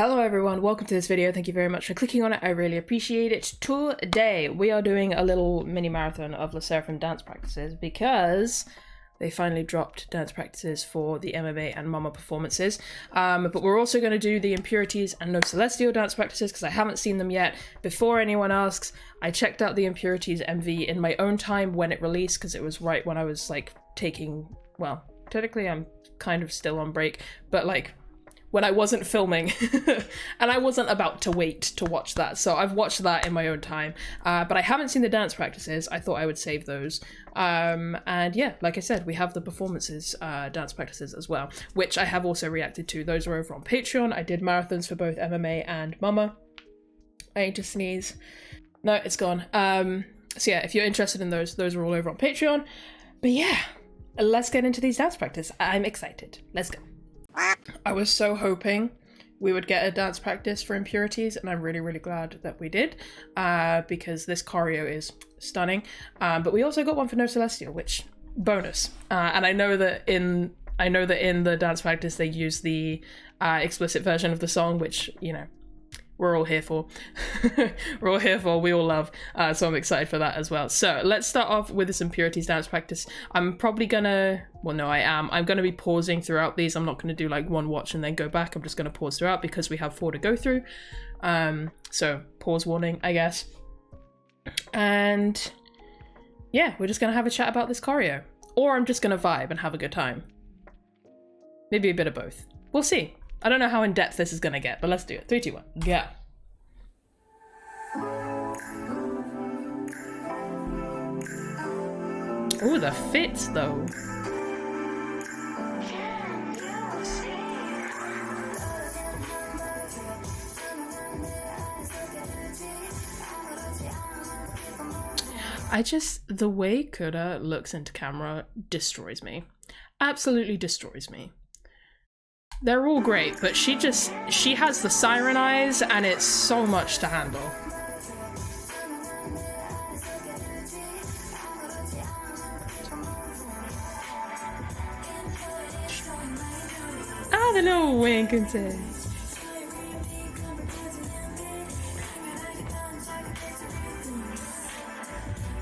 Hello everyone, welcome to this video. Thank you very much for clicking on it. I really appreciate it. Today we are doing a little mini marathon of SSERAFIM dance practices because they finally dropped dance practices for the MMA and Mama performances. But we're also going to do the Impurities and No Celestial dance practices because I haven't seen them yet. Before anyone asks, I checked out the Impurities MV in my own time when it released because it was right when I was like taking, well, technically I'm kind of still on break, but like when I wasn't filming and I wasn't about to wait to watch that. So I've watched that in my own time, but I haven't seen the dance practices. I thought I would save those. And yeah, like I said, we have the performances, dance practices as well, which I have also reacted to. Those are over on Patreon. I did marathons for both MMA and Mama. I need to sneeze. No, it's gone. So yeah, if you're interested in those are all over on Patreon. But yeah, let's get into these dance practices. I'm excited. Let's go. I was so hoping we would get a dance practice for Impurities, and I'm really glad that we did, because this choreo is stunning. But we also got one for No Celestial, which bonus. And I know that in the dance practice they use the explicit version of the song, which, you know, we're all here for. We're all here for, we all love. So I'm excited for that as well. So let's start off with this Impurities dance practice. I'm probably gonna, well no I am, I'm gonna be pausing throughout these. I'm not gonna do like one watch and then go back. I'm just gonna pause throughout because we have 4 to go through. So pause warning, I guess. And yeah, we're just gonna have a chat about this choreo. Or I'm just gonna vibe and have a good time. Maybe a bit of both. We'll see. I don't know how in-depth this is gonna get, but let's do it. 3, 2, 1, go. Ooh, the fits though. The way Kuda looks into camera destroys me. Absolutely destroys me. They're all great, but she has the siren eyes and it's so much to handle. Ah, the little wink and say.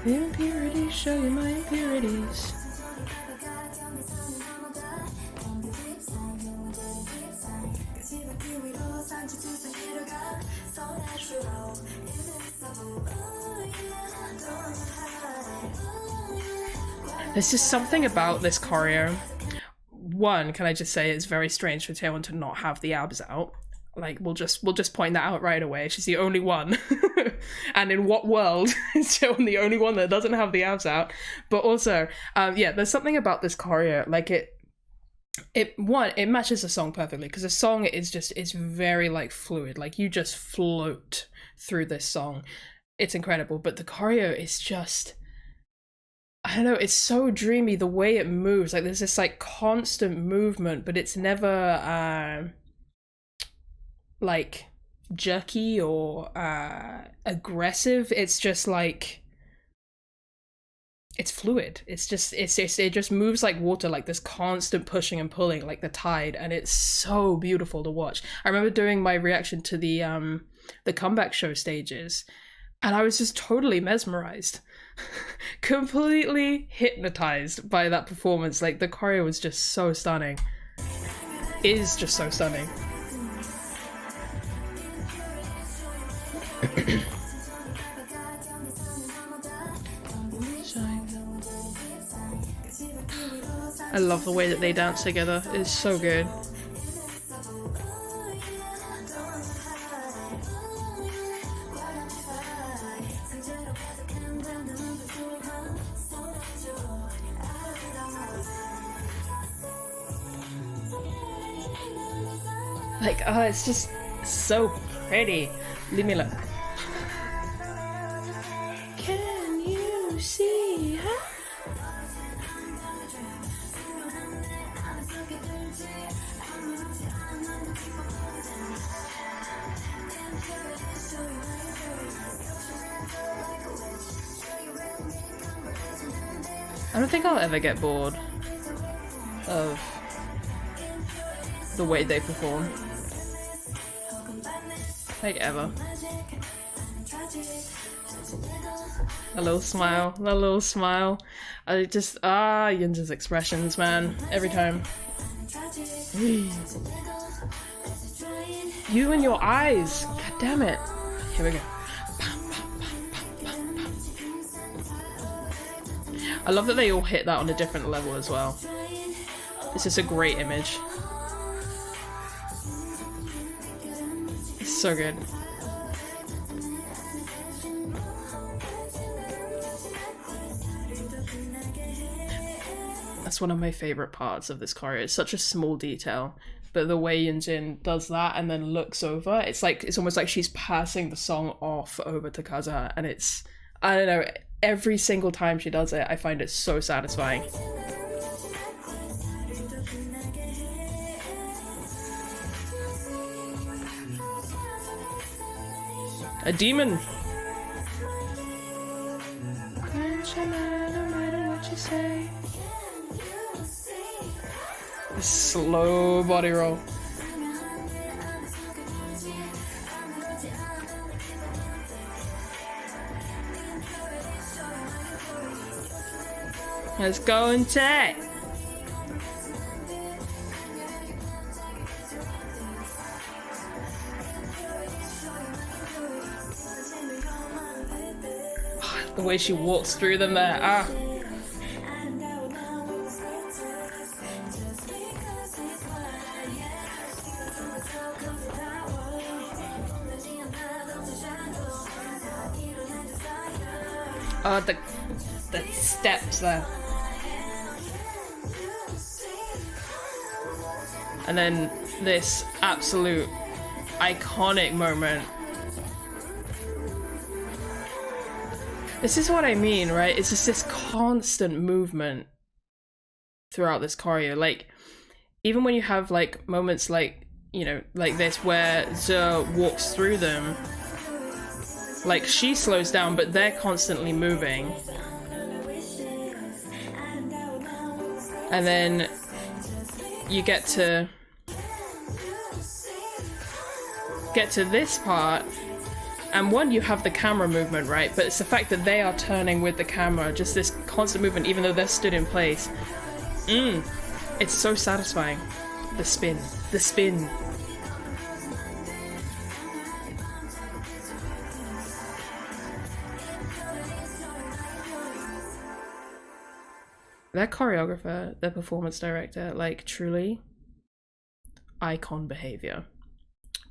Impurities, show you my impurities. There's just something about this choreo. One, can I just say it's very strange for Chaewon to not have the abs out. Like, we'll just point that out right away. She's the only one. And in what world is Chaewon the only one that doesn't have the abs out? But also, yeah, there's something about this choreo. Like it matches the song perfectly because the song is very like fluid. Like you just float through this song. It's incredible. But the choreo is just, I don't know, it's so dreamy the way it moves. Like there's this like constant movement, but it's never like jerky or aggressive. It's just like, it's fluid. It just moves like water, like this constant pushing and pulling like the tide, and it's so beautiful to watch. I remember doing my reaction to the comeback show stages, and I was just totally mesmerized. Completely hypnotized by that performance. Like the choreo was just so stunning. Is just so stunning. I love the way that they dance together. It's so good. Like, oh, it's just so pretty. Leave me alone. Can you see her? I don't think I'll ever get bored of the way they perform. Like ever. A little smile, a little smile. I just, Yunja's expressions, man, every time. You and your eyes, god damn it. Here we go. I love that they all hit that on a different level as well. It's just a great image. It's so good. That's one of my favorite parts of this choreo. It's such a small detail, but the way Yunjin does that and then looks over, it's almost like she's passing the song off over to Kaza, and it's, I don't know, every single time she does it, I find it so satisfying. A demon. No matter what you say. A slow body roll. Let's go and take. The way she walks through them there, the steps there. And then this absolute iconic moment. This is what I mean, right? It's just this constant movement throughout this choreo. Like, even when you have like moments like, you know, like this where Ze walks through them, like she slows down, but they're constantly moving. And then you get to this part, and one, you have the camera movement, right? But it's the fact that they are turning with the camera, just this constant movement, even though they're stood in place. It's so satisfying. The spin. The spin. Their choreographer, their performance director, like, truly icon behavior.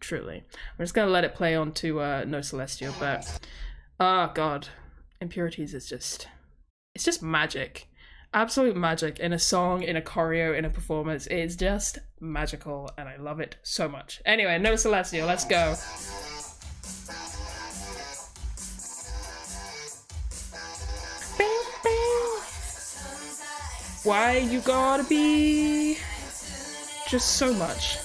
Truly. I'm just gonna let it play on to No Celestial, but oh god, Impurities is just, it's just magic. Absolute magic in a song, in a choreo, in a performance. It's just magical and I love it so much. Anyway, No Celestial, let's go. Why you gotta be just so much.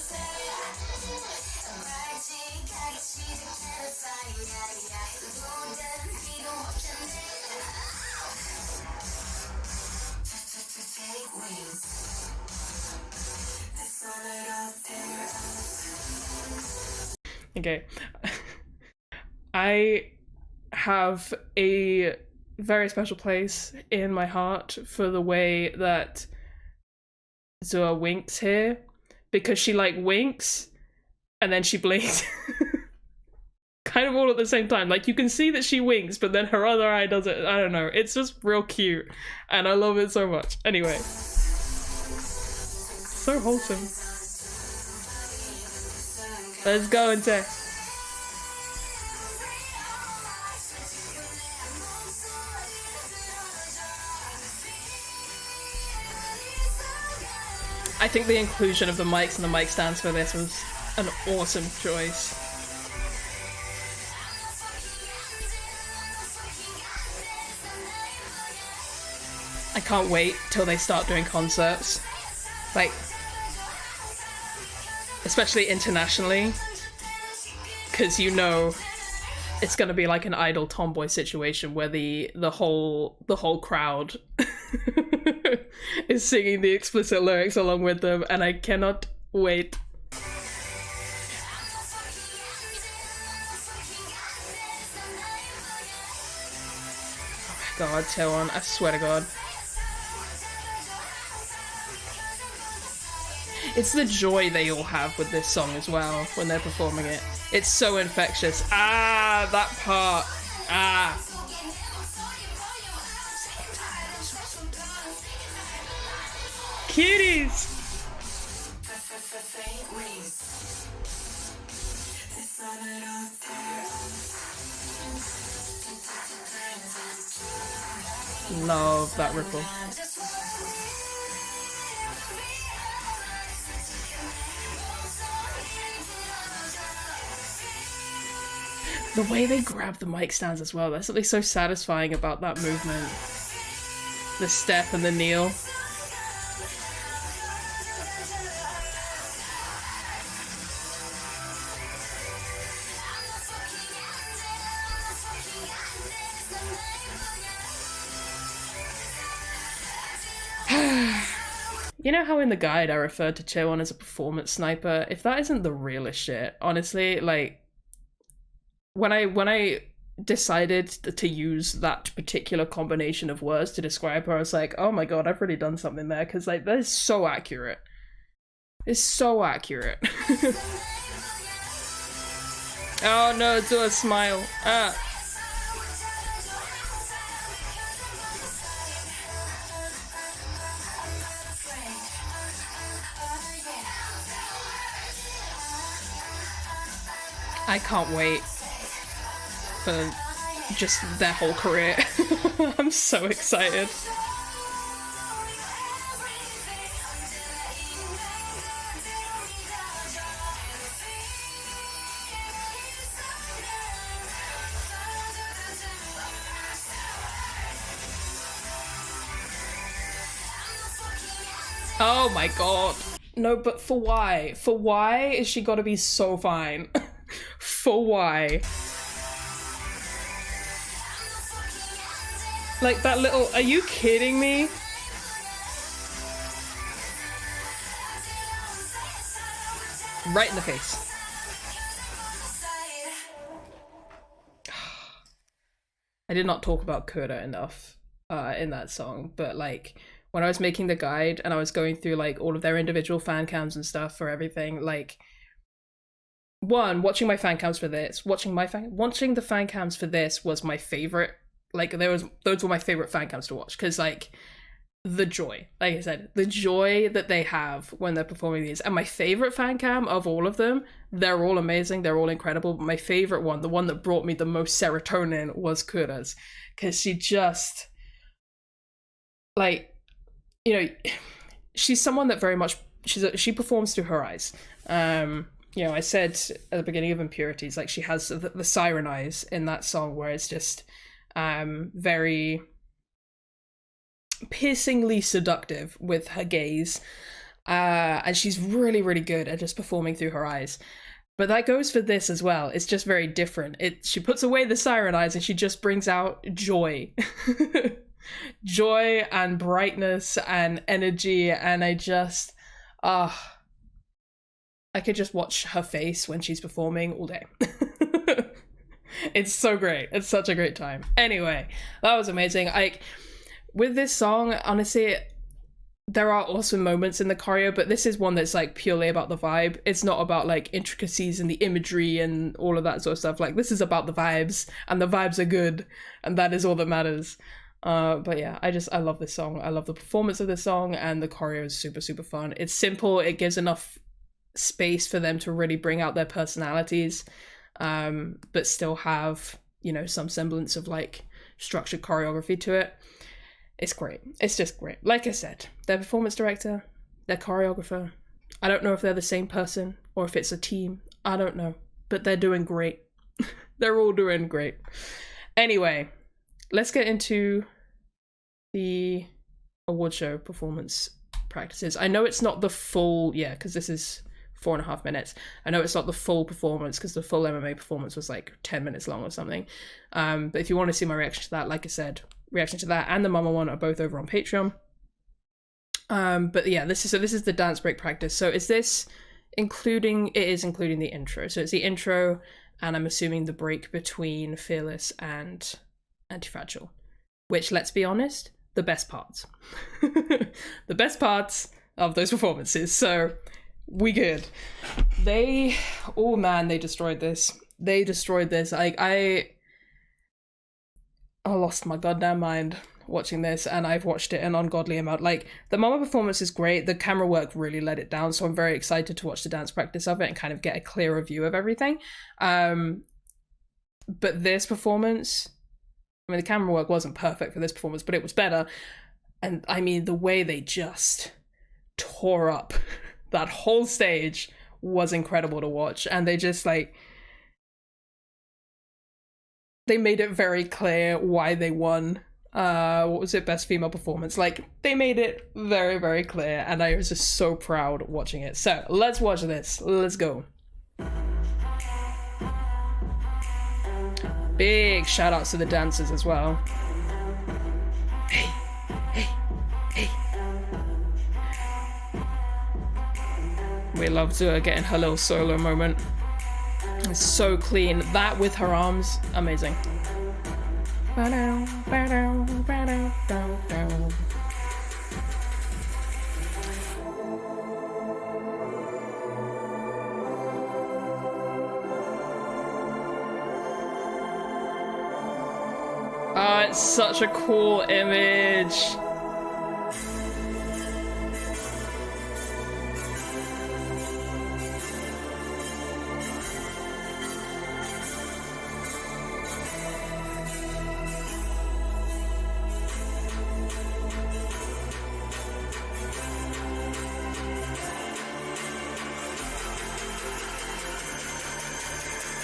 Okay. I have a very special place in my heart for the way that Zoa winks here, because she like winks and then she blinks kind of all at the same time. Like, you can see that she winks, but then her other eye does it. I don't know, it's just real cute and I love it so much. Anyway, so wholesome. Let's go and say. I think the inclusion of the mics and the mic stands for this was an awesome choice. I can't wait till they start doing concerts. Like, especially internationally, because you know it's gonna be like an idol tomboy situation where the whole crowd is singing the explicit lyrics along with them, and I cannot wait. God, Chaewon, I swear to God. It's the joy they all have with this song as well when they're performing it. It's so infectious. Ah, that part. Ah. Cuties! Love that ripple. The way they grab the mic stands as well, there's something so satisfying about that movement. The step and the kneel. You know how in the guide I referred to Chaewon as a performance sniper? If that isn't the realest shit, honestly, like, when I decided to use that particular combination of words to describe her, I was like, oh my god, I've really done something there, because like, that is so accurate. It's so accurate. Oh no, do a smile. Ah. I can't wait for just their whole career. I'm so excited. Oh my god. No, but for why? For why is she gotta be so fine? For why? Like that little, are you kidding me? Right in the face. I did not talk about Coda enough in that song, but like when I was making the guide and I was going through like all of their individual fan cams and stuff for everything, like watching my fan cams for this, watching the fan cams for this was my favorite. Like those were my favorite fan cams to watch, because like the joy, like I said, the joy that they have when they're performing these. And my favorite fan cam of all of them, they're all amazing, they're all incredible, but my favorite one, the one that brought me the most serotonin, was Kura's, because she just, like, you know, she's someone that very much, she performs through her eyes. You know, I said at the beginning of Impurities, like she has the siren eyes in that song, where it's just very piercingly seductive with her gaze, and she's really, really good at just performing through her eyes. But that goes for this as well. It's just very different. She puts away the siren eyes and she just brings out joy. Joy and brightness and energy, and I just I could just watch her face when she's performing all day. It's so great. It's such a great time. Anyway, that was amazing. With this song, honestly, there are awesome moments in the choreo, but this is one that's like purely about the vibe. It's not about like intricacies and the imagery and all of that sort of stuff. Like, this is about the vibes, and the vibes are good, and that is all that matters. But yeah, I love this song. I love the performance of this song, and the choreo is super, super fun. It's simple. It gives enough space for them to really bring out their personalities, but still have, you know, some semblance of like structured choreography to it. It's great. It's just great. Like I said, their performance director, their choreographer, I don't know if they're the same person or if it's a team. I don't know, but they're doing great. They're all doing great. Anyway, let's get into the award show performance practices. I know it's not the full, because this is 4.5 minutes. I know it's not the full performance, because the full MMA performance was like 10 minutes long or something. But if you want to see my reaction to that, like I said, reaction to that and the Mama one are both over on Patreon. But yeah, this is the dance break practice. So is this including the intro? So it's the intro, and I'm assuming the break between Fearless and Anti-Fragile, which, let's be honest, the best parts. The best parts of those performances. So we good. Oh man, they destroyed this. They destroyed this. I lost my goddamn mind watching this, and I've watched it an ungodly amount. Like, the Mama performance is great. The camera work really let it down, so I'm very excited to watch the dance practice of it and kind of get a clearer view of everything. But this performance, I mean, the camera work wasn't perfect for this performance, but it was better. And I mean, the way they just tore up that whole stage was incredible to watch. And they just, like, they made it very clear why they won. What was it? Best female performance. Like, they made it very, very clear, and I was just so proud watching it. So let's watch this. Let's go. Big shout outs to the dancers as well. Hey, hey, hey. We love Zua getting her little solo moment. It's so clean. That with her arms, amazing. Oh, it's such a cool image.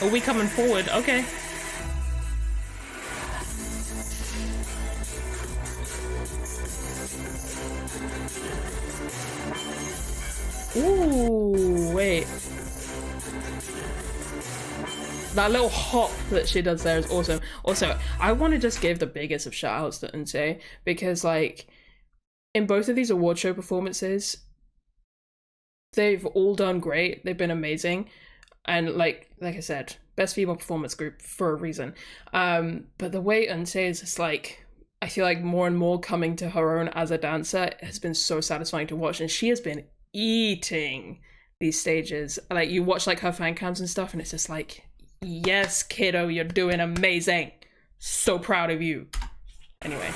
Are we coming forward? Okay. Ooh, wait. That little hop that she does there is awesome. Also, I want to just give the biggest of shout outs to Unse, because, like, in both of these award show performances, they've all done great. They've been amazing. And like I said, best female performance group for a reason. But the way Unse is just, like, I feel like more and more coming to her own as a dancer has been so satisfying to watch. And she has been eating these stages. Like, you watch, like, her fan cams and stuff, and it's just like, yes, kiddo, you're doing amazing. So proud of you. Anyway.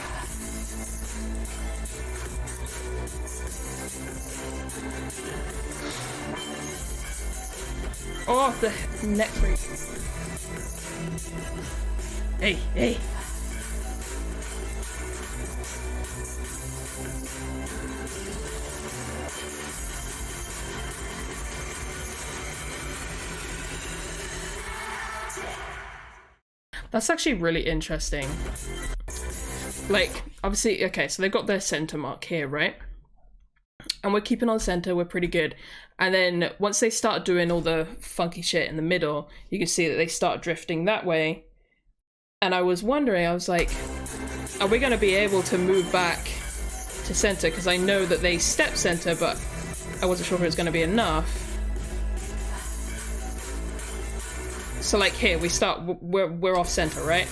Oh, the neck break. Hey, hey. That's actually really interesting. Like, obviously, okay, so they've got their center mark here, right? And we're keeping on center, we're pretty good. And then once they start doing all the funky shit in the middle, you can see that they start drifting that way. And I was wondering, I was like, are we going to be able to move back to center? Because I know that they step center, but I wasn't sure if it was going to be enough. So, like, here, we start, we're off center, right?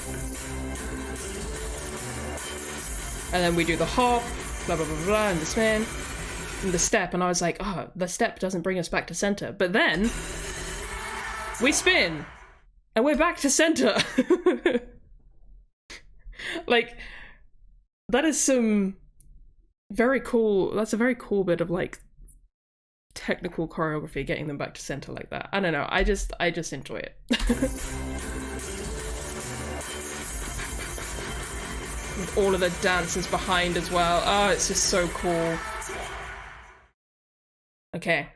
And then we do the hop, blah, blah, blah, blah, and the spin. The step, and I was like, oh, the step doesn't bring us back to center. But then we spin and we're back to center. Like, that is some very cool, that's a very cool bit of, like, technical choreography, getting them back to center like that. I don't know, I just enjoy it. With all of the dancers behind as well. Oh, it's just so cool. Okay.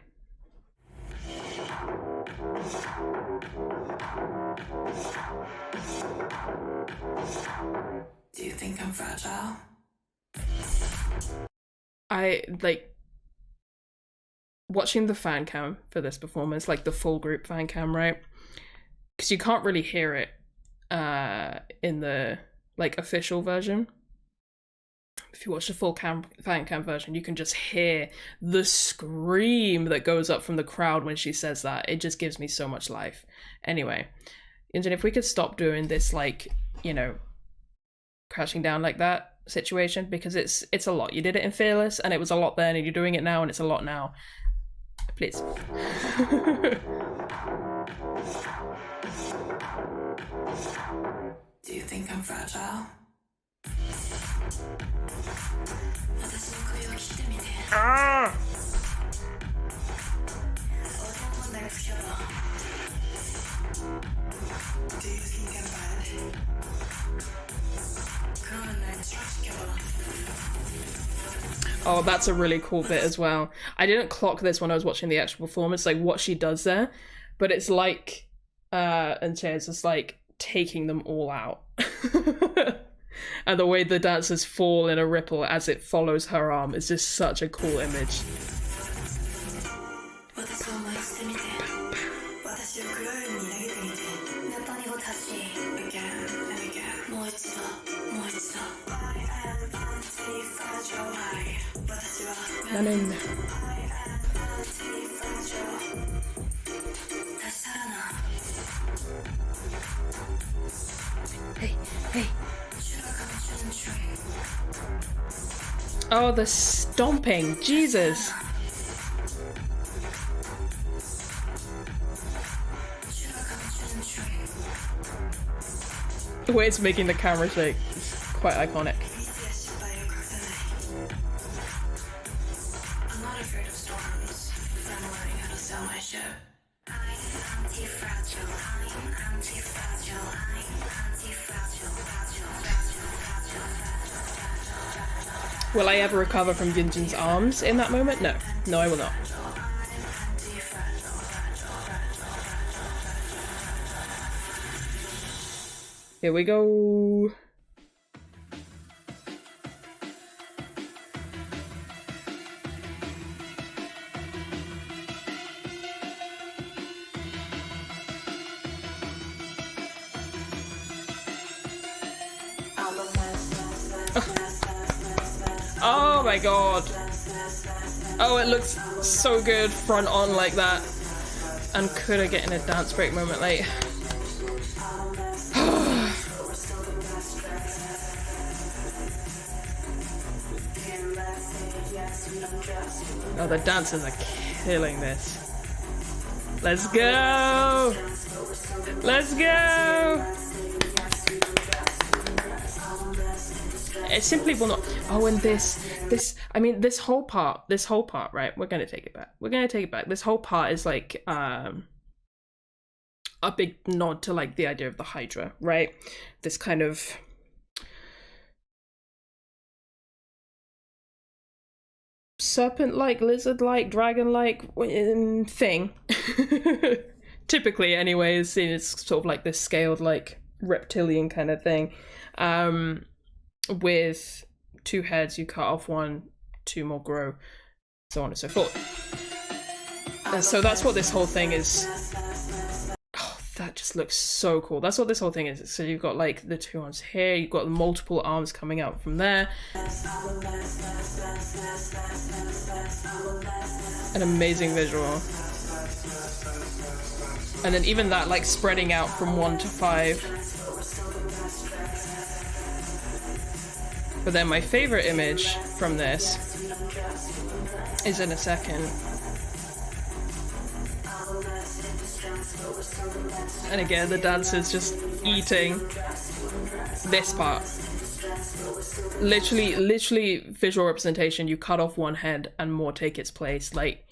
Do you think I'm fragile? I, like, watching the fan cam for this performance, like the full group fan cam, right? Because you can't really hear it in the, like, official version. If you watch the full fan cam version, you can just hear the scream that goes up from the crowd when she says that. It just gives me so much life. Anyway, Imogen, if we could stop doing this, like, you know, crouching down like that situation, because it's a lot. You did it in Fearless and it was a lot then, and you're doing it now and it's a lot now. Please. Do you think I'm fragile? Ah! Do you think I'm bad? Oh, that's a really cool bit as well. I didn't clock this when I was watching the actual performance, like what she does there, but it's like, and Chaewon's just like taking them all out. And the way the dancers fall in a ripple as it follows her arm is just such a cool image. 나는 Hey. Oh, the stomping. Jesus. The way it's making the camera shake is quite iconic. I'm not afraid of storms. I'm learning how to sell my ship. I'm anti-fragile. I'm anti-fragile. I'm anti-fragile. Will I ever recover from Yunjin's arms in that moment? No. No, I will not. Here we go. Oh my god. Oh, it looks so good front on like that. And could I get in a dance break moment late? Oh, the dancers are killing this. Let's go! Let's go! It simply will not. Oh, and I mean, this whole part, right? We're gonna take it back. This whole part is like, a big nod to like the idea of the Hydra, right? This kind of serpent-like, lizard-like, dragon-like thing. Typically, anyways, it's sort of like this scaled, like reptilian kind of thing. With two heads, you cut off one, two more grow, so on and so forth. And so that's what this whole thing is. Oh, that just looks so cool. That's what this whole thing is. So you've got like the two arms here, you've got multiple arms coming out from there. An amazing visual. And then even that like spreading out from 1 to 5. But then my favorite image from this is in a second. And again, the dancers just eating this part. Literally visual representation. You cut off one head and more take its place. Like,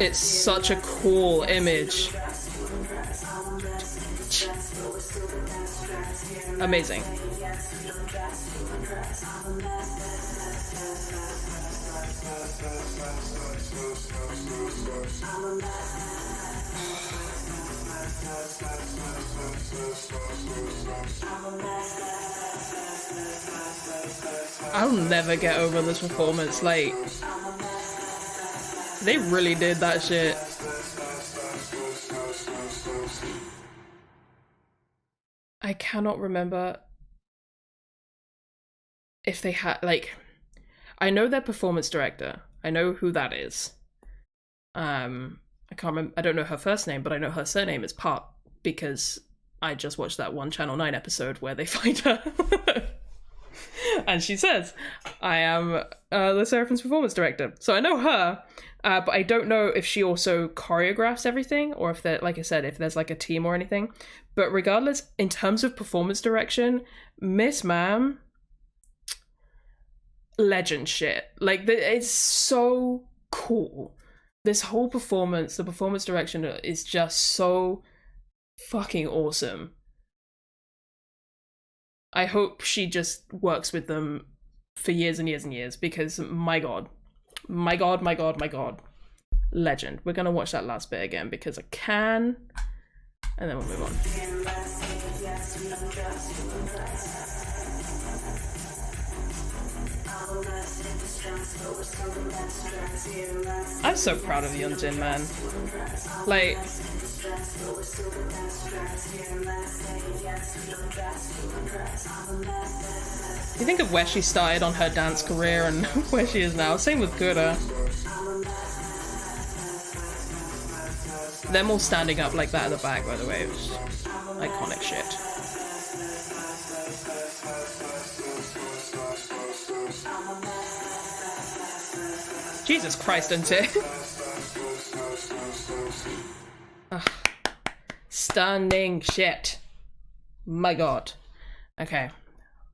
it's such a cool image. Amazing. I'll never get over this performance. Like, they really did that shit. I cannot remember if they had, like, I know their performance director. I know who that is. I can't remember, I don't know her first name, but I know her surname is Park because I just watched that one Channel 9 episode where they find her. And she says, I am the Seraphim's performance director. So I know her, but I don't know if she also choreographs everything, or if there, like I said, if there's like a team or anything. But regardless, in terms of performance direction, Miss Ma'am, legend shit. Like, it's so cool. This whole performance, the performance direction is just so fucking awesome. I hope she just works with them for years and years and years, because my god, legend. We're gonna watch that last bit again because I can, and then we'll move on. I'm so proud of Yeonjin, man. Like, you think of where she started on her dance career and where she is now. Same with Gura. Them all standing up like that in the back, by the way, was iconic shit. Jesus Christ, isn't it? Ugh. Stunning shit. My god. Okay.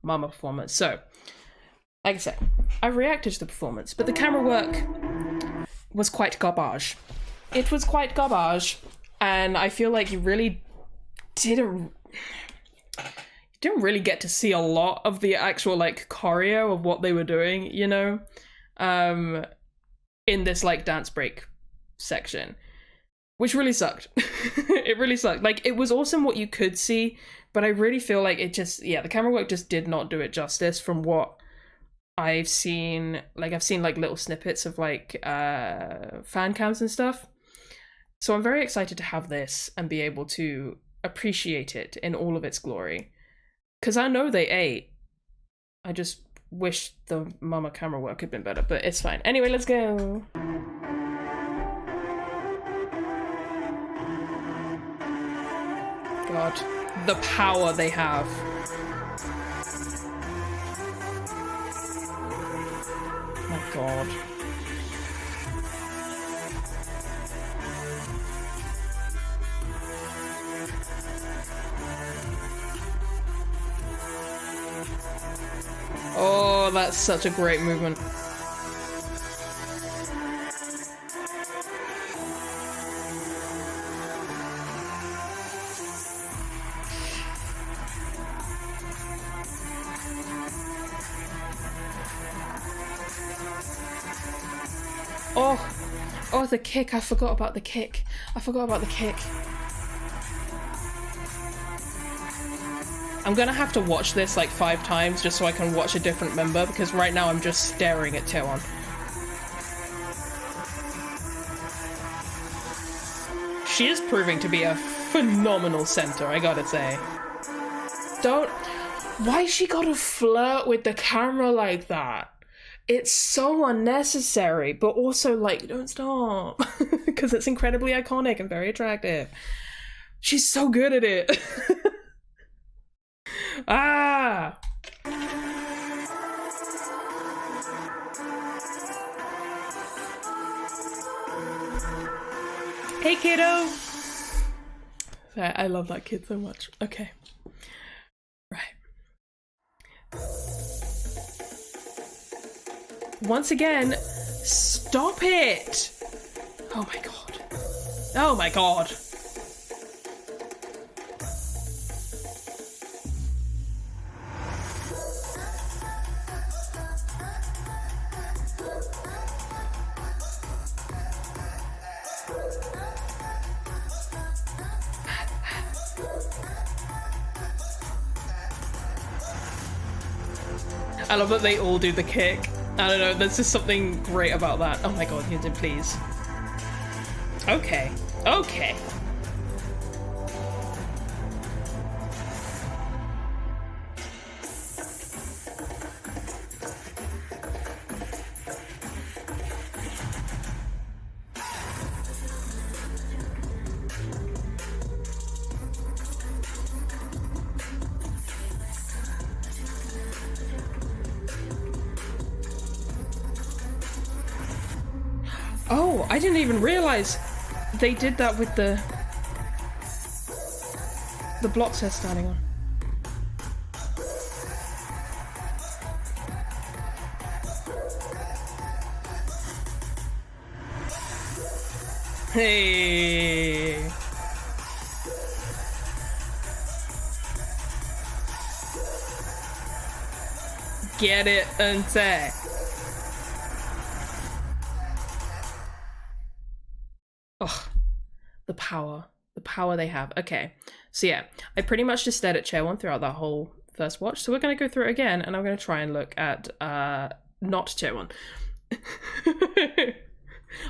Mama performance. So, like I said, I reacted to the performance, but the camera work was quite garbage. It was quite garbage, and I feel like you really didn't really get to see a lot of the actual like choreo of what they were doing, you know, in this like dance break section, which really sucked. It really sucked. Like, it was awesome what you could see, but I really feel like it just, yeah, the camera work just did not do it justice from what I've seen. Like, I've seen like little snippets of like fan cams and stuff. So I'm very excited to have this and be able to appreciate it in all of its glory. Because I know they ate. I just wish the mama camera work had been better, but it's fine. Anyway, let's go. God, the power they have. My God. Oh, that's such a great movement. Oh, the kick. I forgot about the kick. I'm gonna have to watch this like 5 times just so I can watch a different member, because right now I'm just staring at Chaewon. She is proving to be a phenomenal center, I gotta say. Why she gotta flirt with the camera like that? It's so unnecessary, but also like, don't stop. Because it's incredibly iconic and very attractive. She's so good at it. Ah! Hey, kiddo! I love that kid so much. Okay. Right. Once again, stop it! Oh my god. Oh my god. I love that they all do the kick. I don't know, there's just something great about that. Oh my god, you did, please. Okay. Okay. Oh, I didn't even realize they did that with the blocks they're standing on. Hey. Get it and say. Oh, the power they have. Okay, so yeah, I pretty much just stared at Chaewon throughout that whole first watch. So we're gonna go through it again, and I'm gonna try and look at not Chaewon.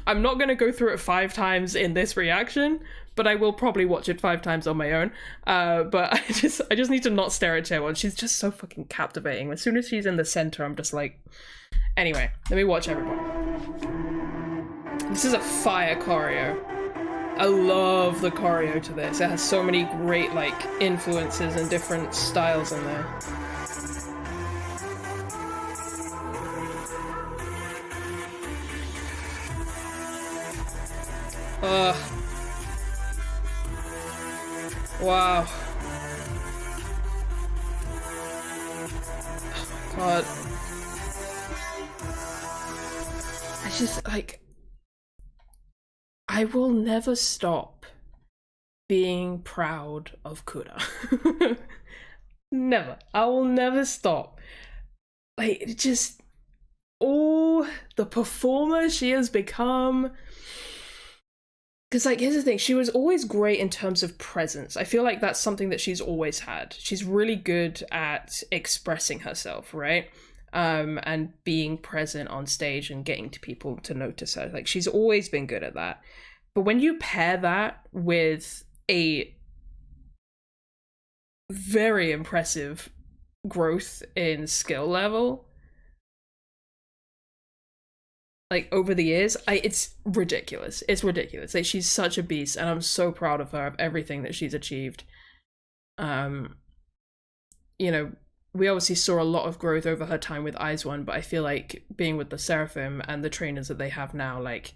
I'm not gonna go through it 5 times in this reaction, but I will probably watch it 5 times on my own. But I just need to not stare at Chaewon. She's just so fucking captivating. As soon as she's in the center, I'm just like. Anyway, let me watch everybody. This is a fire choreo. I love the choreo to this. It has so many great like influences and different styles in there. Ugh. Wow. Oh my god. I just like. I will never stop being proud of Kura. Never. I will never stop. Like, it just. Oh, the performer she has become. Because, like, here's the thing. She was always great in terms of presence. I feel like that's something that she's always had. She's really good at expressing herself, right? And being present on stage and getting to people to notice her. Like, she's always been good at that. But when you pair that with a very impressive growth in skill level, like, over the years, it's ridiculous. It's ridiculous. Like, she's such a beast, and I'm so proud of her, of everything that she's achieved. You know, we obviously saw a lot of growth over her time with Chaewon, but I feel like being with the SSERAFIM and the trainers that they have now, like,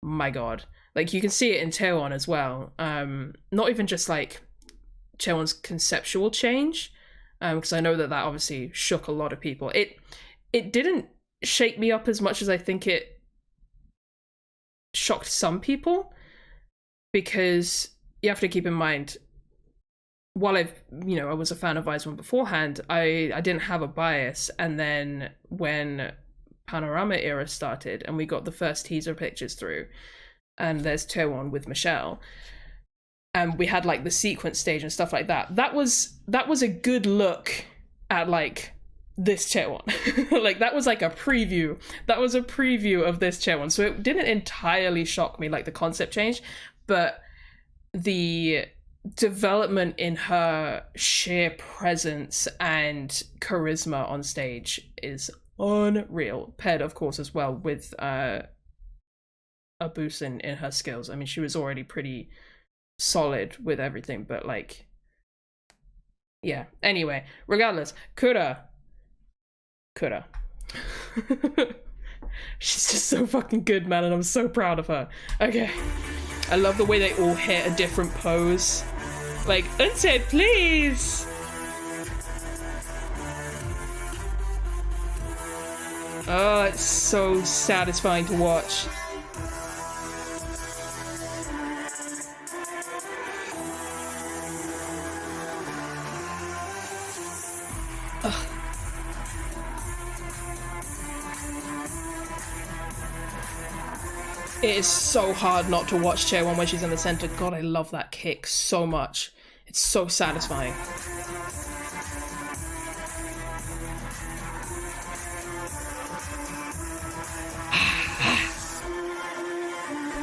my god. Like, you can see it in Chaewon as well. Not even just, like, Chaewon's conceptual change, because I know that obviously shook a lot of people. It didn't shake me up as much as I think it shocked some people, because you have to keep in mind, while I was a fan of Chaewon beforehand, I didn't have a bias, and then when Panorama era started and we got the first teaser pictures through, and there's Chaewon with Michelle, and we had like the sequence stage and stuff like that. That was a good look at like this Chaewon. Like, that was like a preview. That was a preview of this Chaewon. So it didn't entirely shock me, like the concept change, but the development in her sheer presence and charisma on stage is unreal. Paired, of course, as well with a boost in her skills. I mean, she was already pretty solid with everything, but like, yeah. Anyway, regardless, Kura. She's just so fucking good, man, and I'm so proud of her. Okay. I love the way they all hit a different pose. Like, Unsaid, please! Oh, it's so satisfying to watch. Ugh. It is so hard not to watch Chaewon when she's in the center. God, I love that kick so much. It's so satisfying.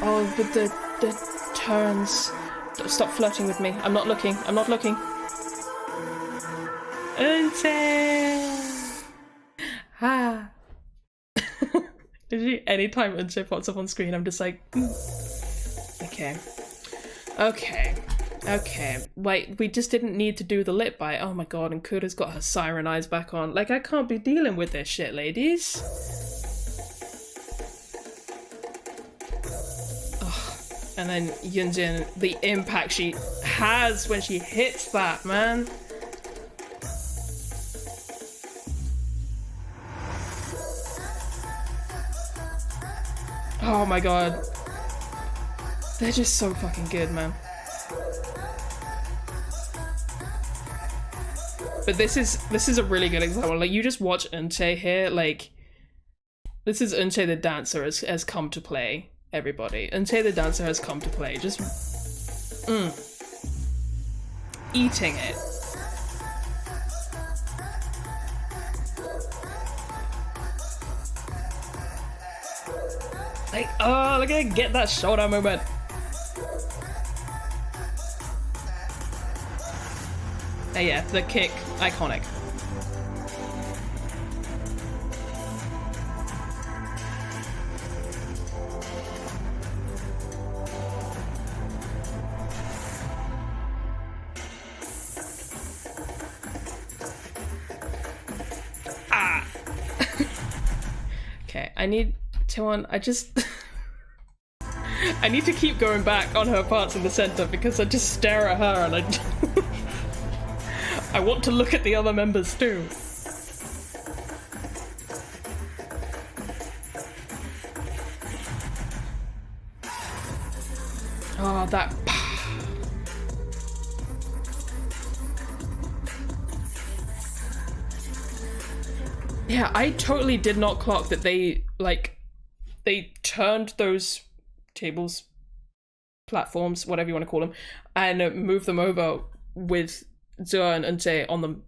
Oh, but the turns. Stop flirting with me. I'm not looking. I'm not looking. Unsaid! Ah. Anytime Unsaid pops up on screen, I'm just like, okay. Wait, we just didn't need to do the lip bite. Oh my god, and Kura's got her siren eyes back on. Like, I can't be dealing with this shit, ladies. And then Yunjin, the impact she has when she hits that, man. Oh my god. They're just so fucking good, man. But this is a really good example. Like, you just watch Eunchae here, like, this is Eunchae the dancer has come to play, everybody. Eunchae the dancer has come to play. Just eating it. Like, oh, look at her get that shoulder movement. Yeah, the kick, iconic. Ah! Okay, I need Chaewon, I need to keep going back on her parts in the center because I just stare at her and I want to look at the other members too. Oh, that. Yeah, I totally did not clock that they turned those tables, platforms, whatever you want to call them, and moved them over with Zua and Eunchae on them.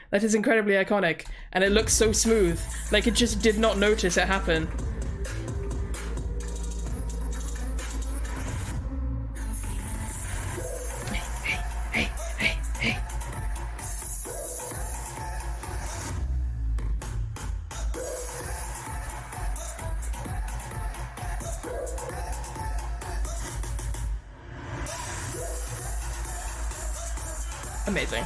That is incredibly iconic, and it looks so smooth. Like, it just did not notice it happen. Hey. Amazing.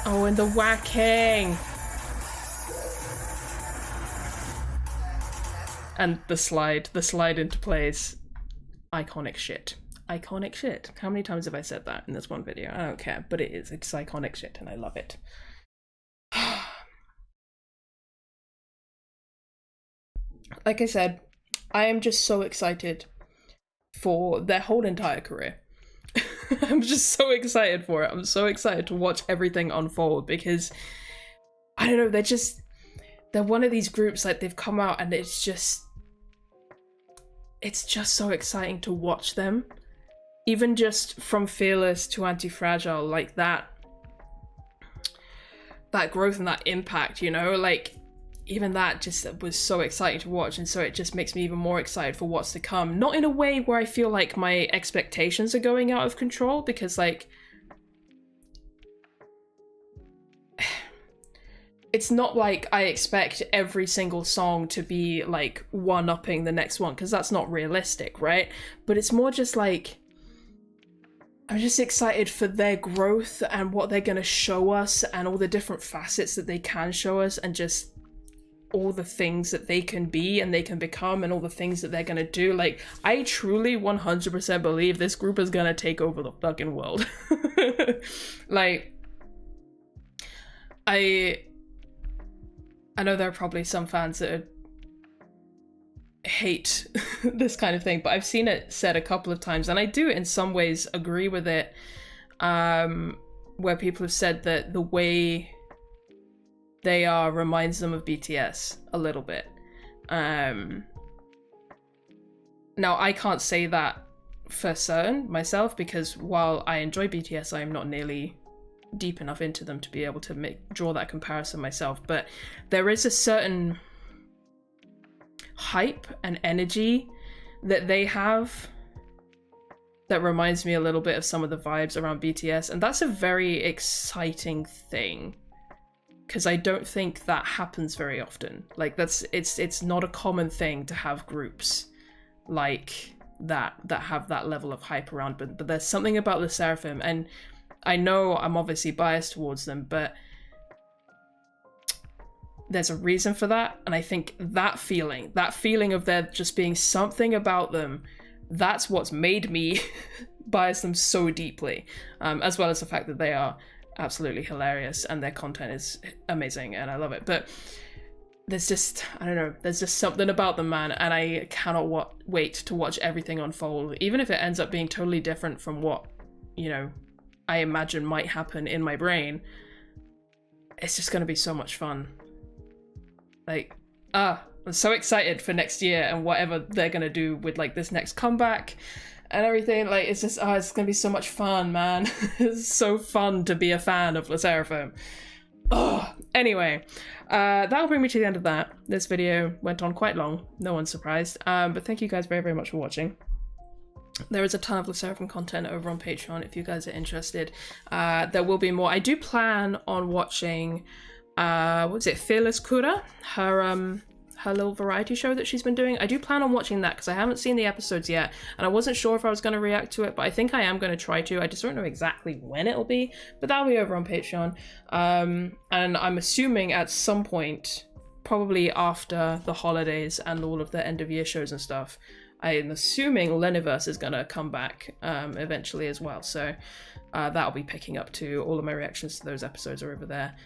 Oh, and the whacking. And the slide into place. Iconic shit. Iconic shit. How many times have I said that in this one video? I don't care, but it's iconic shit and I love it. Like I said, I am just so excited for their whole entire career. I'm just so excited for it. I'm so excited to watch everything unfold because, I don't know, they're one of these groups, like, they've come out and it's just so exciting to watch them. Even just from Fearless to Anti-Fragile, like, that growth and that impact, you know, like, even that just was so exciting to watch, and so it just makes me even more excited for what's to come. Not in a way where I feel like my expectations are going out of control, because, like, it's not like I expect every single song to be, like, one-upping the next one, because that's not realistic, right? But it's more just like, I'm just excited for their growth and what they're gonna show us and all the different facets that they can show us, and just all the things that they can be and they can become and all the things that they're gonna do. Like, I truly 100% believe this group is gonna take over the fucking world. Like, I know there are probably some fans that hate this kind of thing, but I've seen it said a couple of times, and I do in some ways agree with it, where people have said that the way they are reminds them of BTS a little bit. Now, I can't say that for certain myself, because while I enjoy BTS, I am not nearly deep enough into them to be able to draw that comparison myself. But there is a certain hype and energy that they have that reminds me a little bit of some of the vibes around BTS, and that's a very exciting thing, because I don't think that happens very often. Like, it's not a common thing to have groups like that have that level of hype around, but there's something about the SSERAFIM, and I know I'm obviously biased towards them, but there's a reason for that, and I think that feeling of there just being something about them, that's what's made me bias them so deeply, as well as the fact that they are absolutely hilarious and their content is amazing and I love it. But there's just, I don't know, there's just something about them, man, and I cannot wait to watch everything unfold, even if it ends up being totally different from what, you know, I imagine might happen in my brain. It's just going to be so much fun. Like, I'm so excited for next year and whatever they're going to do with like this next comeback and everything. Like, it's just, it's going to be so much fun, man. It's so fun to be a fan of SSERAFIM. Anyway, that'll bring me to the end of that. This video went on quite long, no one's surprised. But thank you guys very, very much for watching. There is a ton of SSERAFIM content over on Patreon if you guys are interested. There will be more. I do plan on watching, Fearless Kura, her little variety show that she's been doing. I do plan on watching that because I haven't seen the episodes yet, and I wasn't sure if I was going to react to it, but I think I am going to try to. I just don't know exactly when it'll be, but that'll be over on Patreon. And I'm assuming at some point, probably after the holidays and all of the end of year shows and stuff, I'm assuming Leniverse is going to come back eventually as well. So that'll be picking up too. All of my reactions to those episodes are over there.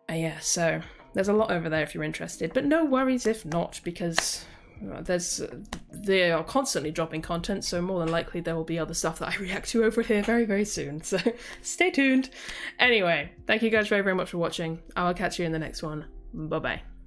Yeah, so there's a lot over there if you're interested, but no worries if not, because they are constantly dropping content, so more than likely there will be other stuff that I react to over here very, very soon, so stay tuned. Anyway, thank you guys very, very much for watching. I will catch you in the next one. Bye-bye.